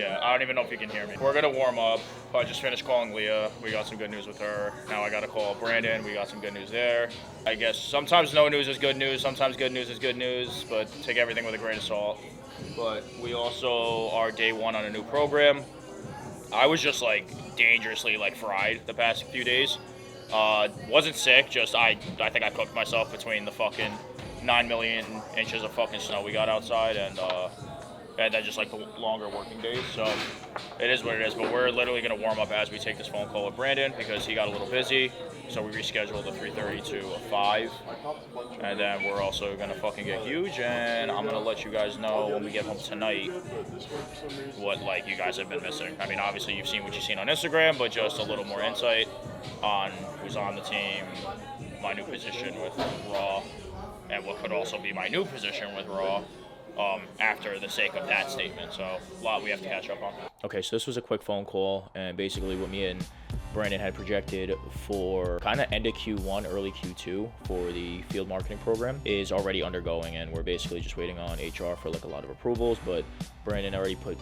Yeah, I don't even know if you can hear me. We're gonna warm up. I just finished calling Leah. We got some good news with her. Now I gotta call Brandon. We got some good news there. I guess sometimes no news is good news. Sometimes good news is good news, but take everything with a grain of salt. But we also are day one on a new program. I was just like dangerously like fried the past few days. Wasn't sick, just I think I cooked myself between the fucking 9 million inches of fucking snow we got outside and then just like the longer working days. So it is what it is. But we're literally gonna warm up as we take this phone call with Brandon because he got a little busy. So we rescheduled the 3:30 to a 5. And then we're also gonna fucking get huge, and I'm gonna let you guys know when we get home tonight what like you guys have been missing. I mean, obviously you've seen what you've seen on Instagram, but just a little more insight on who's on the team, my new position with Raw, and what could also be my new position with Raw. After the sake of that statement, so a lot we have to catch up on. Okay, so this was a quick phone call, and basically what me and Brandon had projected for kind of end of Q1, early Q2 for the field marketing program is already undergoing, and we're basically just waiting on HR for like a lot of approvals, but Brandon already put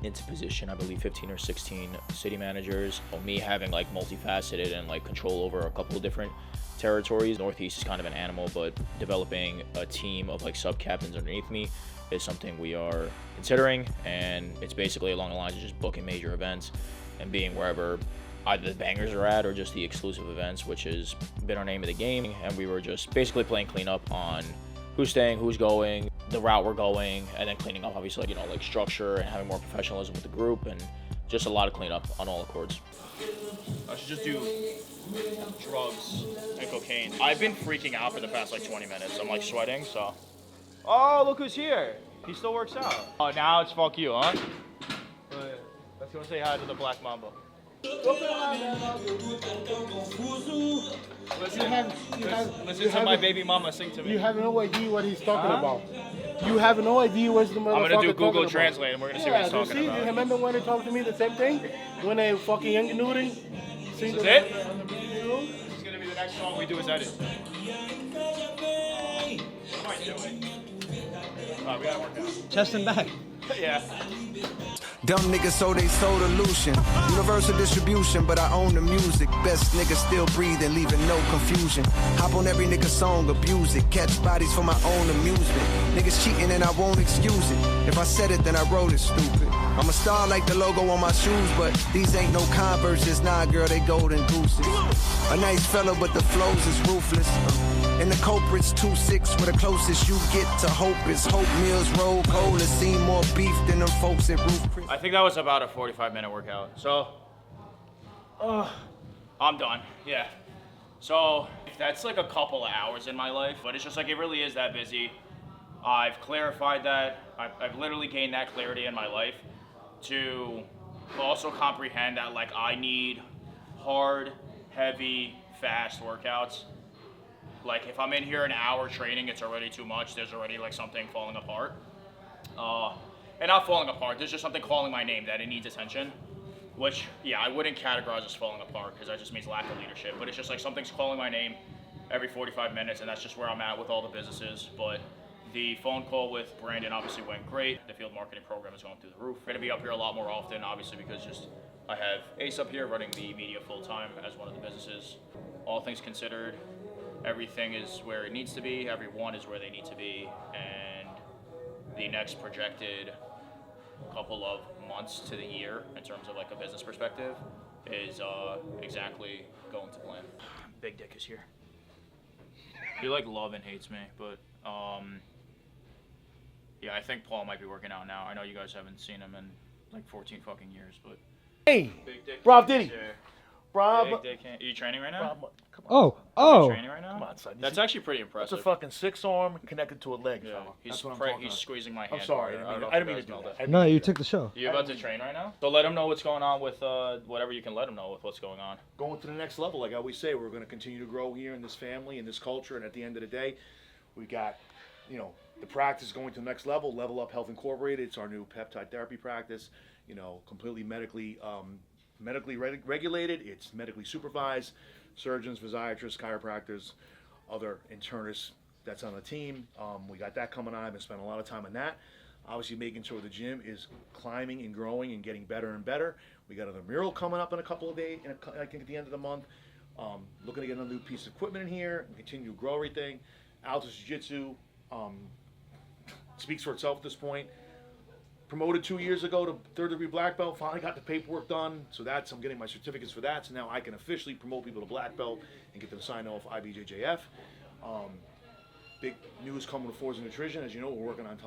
into position, I believe 15 or 16 city managers. Me having like multifaceted and like control over a couple of different territories. Northeast is kind of an animal, but developing a team of like sub-captains underneath me is something we are considering, and it's basically along the lines of just booking major events and being wherever either the bangers are at or just the exclusive events, which has been our name of the game. And we were just basically playing cleanup on who's staying, who's going, the route we're going, and then cleaning up obviously, you know, like structure and having more professionalism with the group, and just a lot of cleanup on all accords. I should just do drugs and cocaine. I've been freaking out for the past like 20 minutes. I'm like sweating, so. Oh, look who's here. He still works out. Oh, now it's fuck you, huh? Let's go say hi to the Black Mamba. Listen to my baby mama sing to me. You have no idea what he's talking about. You have no idea what the motherfucker I'm gonna do Google about. Translate and we're gonna see what he's talking about. Remember when they talked to me the same thing? When they fucking ingenuity? This is it? This is gonna be the next song we do is edit. I might do it. Alright, we gotta work out. Chest and back. Yeah. Dumb niggas so they sold illusion. Universal distribution, but I own the music. Best nigga still breathing, leaving no confusion. Hop on every nigga song, abuse it. Catch bodies for my own amusement. Niggas cheating and I won't excuse it. If I said it, then I wrote it, stupid. I'm a star like the logo on my shoes, but these ain't no Converses. Nah, girl, they golden gooses. A nice fella, but the flows is ruthless. And the culprit's 2-6, where the closest you get to hope is Hope Mills Road Cola. Seen more beef than them folks at Roof Chris. I think that was about a 45-minute workout. So, I'm done. Yeah. So, that's like a couple of hours in my life, but it's just like it really is that busy. I've clarified that. I've literally gained that clarity in my life to also comprehend that like I need hard, heavy, fast workouts. Like if I'm in here an hour training, it's already too much. There's already like something falling apart. And not falling apart, there's just something calling my name that it needs attention. Which, yeah, I wouldn't categorize as falling apart because that just means lack of leadership. But it's just like something's calling my name every 45 minutes, and that's just where I'm at with all the businesses. But the phone call with Brandon obviously went great. The field marketing program is going through the roof. We're gonna be up here a lot more often, obviously, because just I have Ace up here running the media full time as one of the businesses. All things considered, everything is where it needs to be, everyone is where they need to be, and the next projected couple of months to the year in terms of like a business perspective is exactly going to plan. Big Dick is here. He like love and hates me, but yeah, I think Paul might be working out now. I know you guys haven't seen him in like 14 fucking years, but Hey, Big Dick Rob Diddy. Rob. Big Dick, are you training right now? Rob, come on. Oh, Are you oh. training right now? Come on, son. That's actually pretty That's impressive. a fucking 6-arm connected to a leg, Yeah, fella. he's That's what I'm talking he's about. squeezing my hand. I'm sorry. hard. I didn't mean to do know that. No, you took the show. You about to train right now? So let him know what's going on with whatever you can let him know with what's going on. Going to the next level, like I always say, we're going to continue to grow here in this family, in this culture, and at the end of the day, we got, you know, the practice going to the next level. Level Up Health Incorporated. It's our new peptide therapy practice. You know, completely medically regulated. It's medically supervised. Surgeons, physiatrists, chiropractors, other internists that's on the team. We got that coming on. I've been spending a lot of time on that. Obviously, making sure the gym is climbing and growing and getting better and better. We got another mural coming up in a couple of days, I think at the end of the month. Looking to get another new piece of equipment in here and continue to grow everything. Altus Jiu-Jitsu speaks for itself at this point. Promoted 2 years ago to third degree black belt. Finally got the paperwork done. So I'm getting my certificates for that. So now I can officially promote people to black belt and get them signed off IBJJF. Big news coming with Forza Nutrition. As you know, we're working on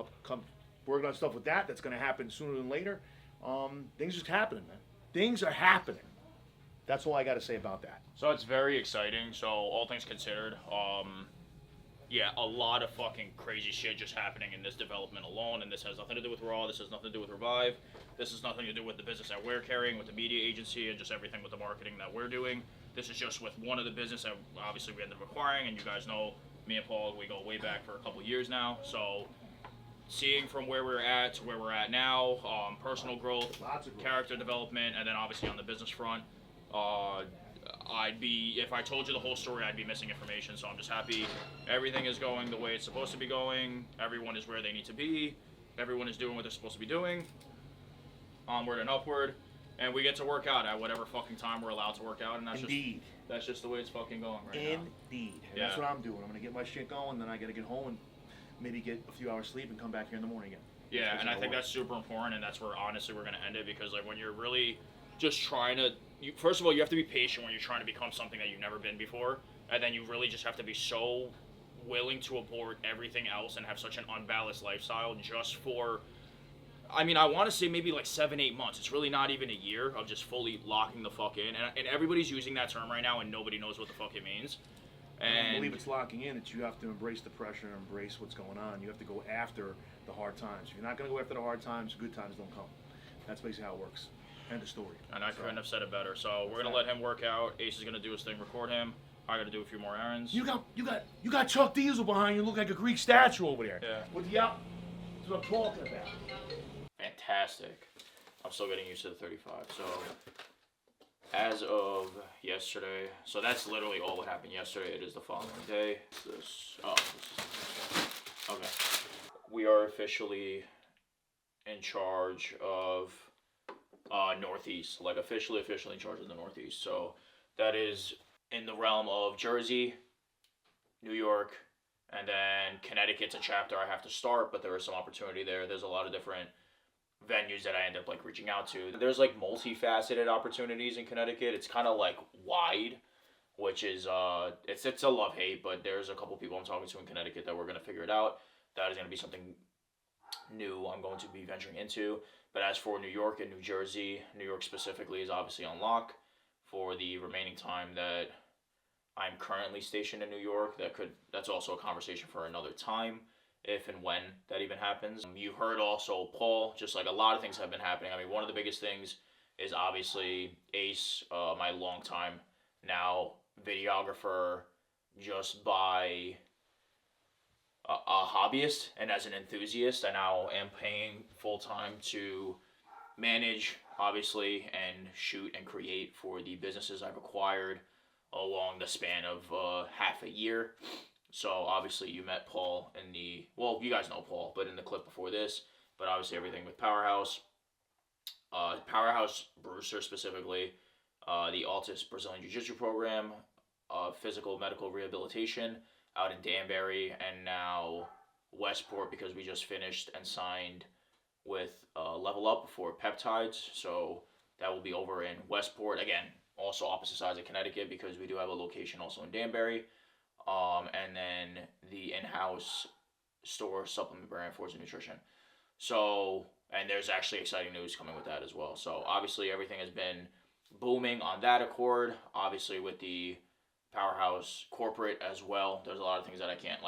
stuff with that. That's going to happen sooner than later. Things are just happening, man. Things are happening. That's all I got to say about that. So it's very exciting. So all things considered, yeah, a lot of fucking crazy shit just happening in this development alone, and this has nothing to do with Raw, this has nothing to do with Revive, this has nothing to do with the business that we're carrying, with the media agency, and just everything with the marketing that we're doing. This is just with one of the business that obviously we ended up acquiring, and you guys know, me and Paul, we go way back for a couple years now, so seeing from where we're at to where we're at now, personal growth, Lots of growth. character development, and then obviously on the business front, if I told you the whole story, I'd be missing information, so I'm just happy everything is going the way it's supposed to be going, everyone is where they need to be, everyone is doing what they're supposed to be doing, onward and upward, and we get to work out at whatever fucking time we're allowed to work out, and that's just the way it's fucking going right now. Indeed. And Yeah. that's what I'm doing. I'm going to get my shit going, then I got to get home and maybe get a few hours sleep and come back here in the morning again. Yeah, That's and I how it think works. that's super important, and that's where honestly we're gonna end it, because like when you're really just trying to, first of all, you have to be patient when you're trying to become something that you've never been before, and then you really just have to be so willing to abort everything else and have such an unbalanced lifestyle just for, I mean, I want to say maybe like 7-8 months. It's really not even a year of just fully locking the fuck in, and everybody's using that term right now, and nobody knows what the fuck it means. I believe it's locking in. It's you have to embrace the pressure and embrace what's going on. You have to go after the hard times. If you're not going to go after the hard times, good times don't come. That's basically how it works. End of story. And I couldn't have said it better. So we're gonna let him work out. Ace is gonna do his thing, record him. I gotta do a few more errands. You got Chuck Diesel behind you. Look like a Greek statue over there. Yeah. With the out. That's what I'm talking about. Fantastic. I'm still getting used to the 35. So as of yesterday, so that's literally all what happened yesterday. It is the following day. Okay. We are officially in charge of Northeast, like officially in charge of the Northeast. So that is in the realm of Jersey, New York, and then Connecticut's a chapter I have to start, but there is some opportunity there. There's a lot of different venues that I end up like reaching out to. There's like multifaceted opportunities in Connecticut. It's kind of like wide, which is it's a love-hate, but there's a couple people I'm talking to in Connecticut that we're going to figure it out. That is going to be something new I'm going to be venturing into. But as for New York and New Jersey, New York specifically is obviously on lock for the remaining time that I'm currently stationed in New York. That's also a conversation for another time, if and when that even happens. You heard also Paul, just like a lot of things have been happening. I mean, one of the biggest things is obviously Ace, my longtime now videographer, just by a hobbyist and as an enthusiast. I now am paying full time to manage, obviously, and shoot and create for the businesses I've acquired along the span of half a year. So obviously you met Paul in you guys know Paul, but in the clip before this, but obviously everything with Powerhouse, Brewster specifically, the Altus Brazilian Jiu-Jitsu program, physical medical rehabilitation out in Danbury, and now Westport, because we just finished and signed with Level Up for peptides. So that will be over in Westport. Again, also opposite sides of Connecticut, because we do have a location also in Danbury. And then the in-house store supplement brand, Forza Nutrition. So, and there's actually exciting news coming with that as well. So obviously everything has been booming on that accord. Obviously with the Powerhouse corporate as well, there's a lot of things that I can't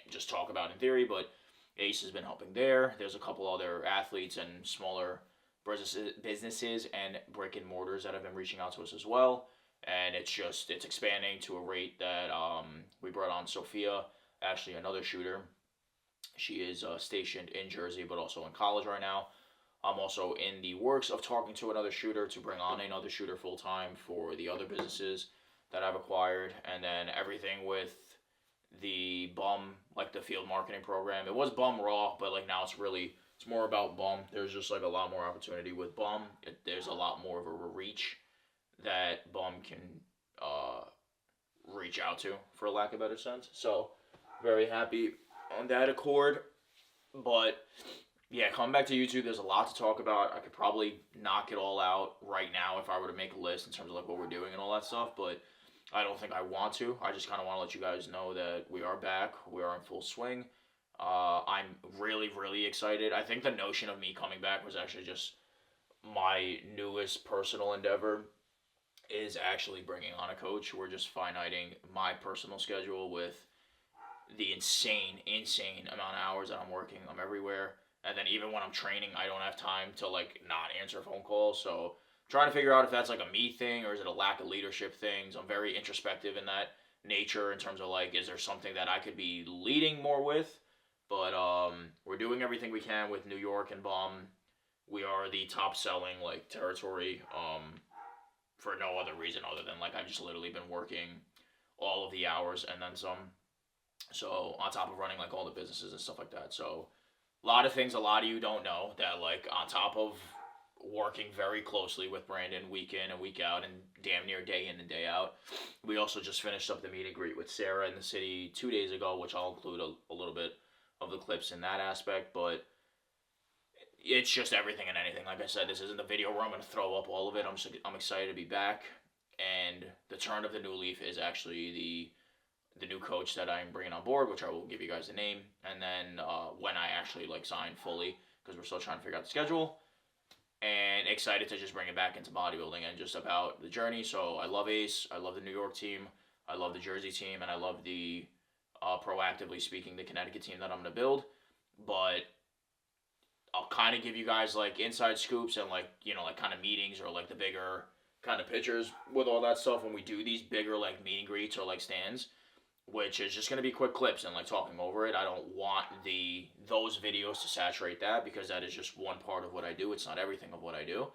just talk about in theory, but Ace has been helping there. There's a couple other athletes and smaller businesses and brick and mortars that have been reaching out to us as well. And it's expanding to a rate that we brought on Sophia, actually another shooter. She is stationed in Jersey, but also in college right now. I'm also in the works of talking to another shooter to bring on another shooter full-time for the other businesses that I've acquired. And then everything with the bum, like the field marketing program. It was bum raw, but like now it's more about bum. There's just like a lot more opportunity with bum. There's a lot more of a reach that bum can reach out to, for lack of a better sense. So very happy on that accord. But yeah, coming back to YouTube, there's a lot to talk about. I could probably knock it all out right now if I were to make a list in terms of like what we're doing and all that stuff, but I don't think I want to. I just kind of want to let you guys know that we are back. We are in full swing. I'm really, really excited. I think the notion of me coming back was actually just my newest personal endeavor is actually bringing on a coach. We're just finiting my personal schedule with the insane amount of hours that I'm working. I'm everywhere. And then even when I'm training, I don't have time to like not answer phone calls. So I'm trying to figure out if that's like a me thing or is it a lack of leadership thing. So I'm very introspective in that nature in terms of like, is there something that I could be leading more with? But we're doing everything we can with New York and Bum. We are the top selling like territory for no other reason other than like I've just literally been working all of the hours and then some. So on top of running like all the businesses and stuff like that. So a lot of things a lot of you don't know that like on top of working very closely with Brandon week in and week out and damn near day in and day out, we also just finished up the meet and greet with Sarah in the city 2 days ago, which I'll include a little bit of the clips in that aspect, but it's just everything and anything. Like I said, this isn't the video where I'm going to throw up all of it. I'm excited to be back, and the turn of the new leaf is actually the new coach that I'm bringing on board, which I will give you guys the name, and then when I actually like sign fully, because we're still trying to figure out the schedule, and excited to just bring it back into bodybuilding and just about the journey. So I love Ace, I love the New York team, I love the Jersey team, and I love the proactively speaking the Connecticut team that I'm going to build, but I'll kind of give you guys like inside scoops and like, you know, like kind of meetings or like the bigger kind of pictures with all that stuff when we do these bigger like meet and greets or like stands, which is just going to be quick clips and like talking over it. I don't want those videos to saturate that because that is just one part of what I do. It's not everything of what I do.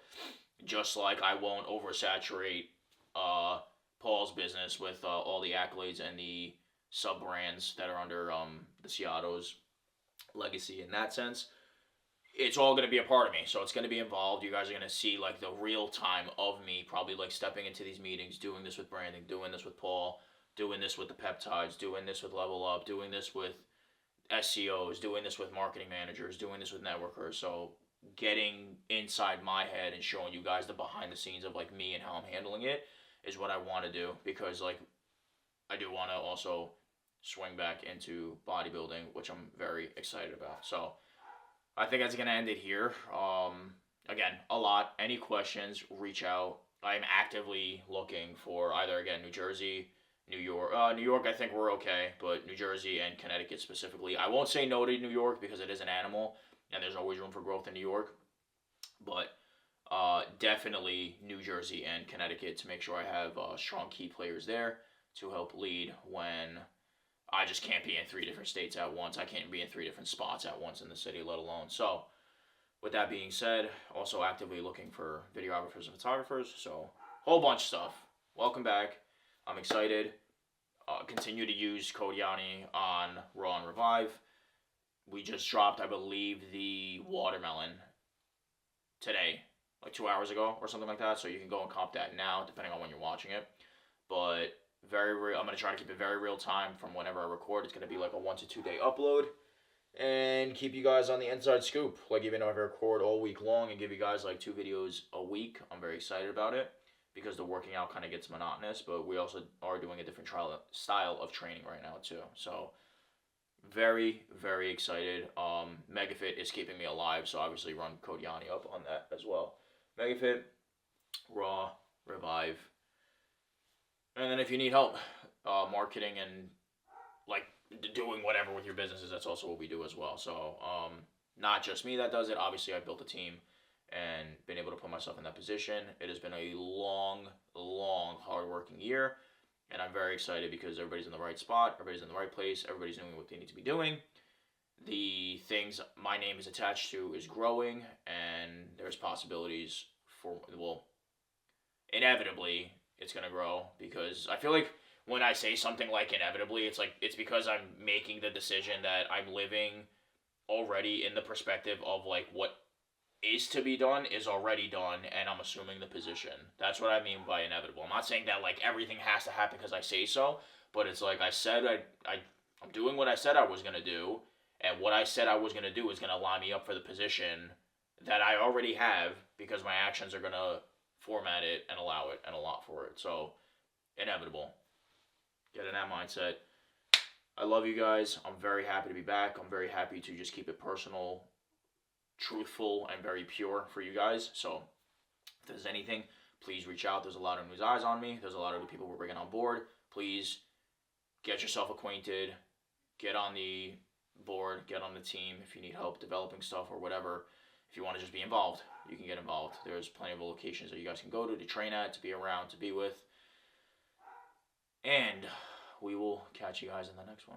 Just like I won't oversaturate Paul's business with all the accolades and the sub brands that are under the Ciato's legacy in that sense. It's all going to be a part of me, so it's going to be involved. You guys are going to see like the real time of me probably like stepping into these meetings, doing this with Brandon, doing this with Paul, doing this with the peptides, doing this with Level Up, doing this with SEOs, doing this with marketing managers, doing this with networkers. So getting inside my head and showing you guys the behind the scenes of like me and how I'm handling it is what I want to do, because like I do want to also swing back into bodybuilding, which I'm very excited about. So I think that's going to end it here. Again, a lot. Any questions, reach out. I'm actively looking for either, again, New Jersey, New York. New York, I think we're okay, but New Jersey and Connecticut specifically. I won't say no to New York because it is an animal, and there's always room for growth in New York. But definitely New Jersey and Connecticut to make sure I have strong key players there to help lead when I just can't be in 3 different states at once. I can't be in 3 different spots at once in the city, let alone. So, with that being said, also actively looking for videographers and photographers. So, whole bunch of stuff. Welcome back. I'm excited. Continue to use code Yanni on Raw and Revive. We just dropped, I believe, the watermelon today, like 2 hours ago or something like that. So, you can go and comp that now, depending on when you're watching it. But very real. I'm going to try to keep it very real time from whenever I record. It's going to be like a 1 to 2 day upload and keep you guys on the inside scoop. Like even if I record all week long and give you guys like 2 videos a week, I'm very excited about it because the working out kind of gets monotonous, but we also are doing a different style of training right now too. So very, very excited. MegaFit is keeping me alive, so obviously run code Yanni up on that as well. MegaFit, Raw, Revive. And then if you need help marketing and like doing whatever with your businesses, that's also what we do as well. So not just me that does it. Obviously, I built a team and been able to put myself in that position. It has been a long, hard-working year. And I'm very excited because everybody's in the right spot. Everybody's in the right place. Everybody's doing what they need to be doing. The things my name is attached to is growing. And there's possibilities for, well, inevitably, it's going to grow because I feel like when I say something like inevitably, it's like it's because I'm making the decision that I'm living already in the perspective of like what is to be done is already done, and I'm assuming the position. That's what I mean by inevitable. I'm not saying that like everything has to happen because I say so, but it's like I said I'm doing what I said I was gonna do, and what I said I was gonna do is gonna line me up for the position that I already have because my actions are gonna format it and allow it and allot for it. So inevitable. Get in that mindset. I love you guys. I'm very happy to be back. I'm very happy to just keep it personal, truthful, and very pure for you guys. So if there's anything, please reach out. There's a lot of new eyes on me. There's a lot of people we're bringing on board. Please get yourself acquainted. Get on the board. Get on the team if you need help developing stuff or whatever. If you want to just be involved, you can get involved. There's plenty of locations that you guys can go to train at, to be around, to be with. And we will catch you guys in the next one.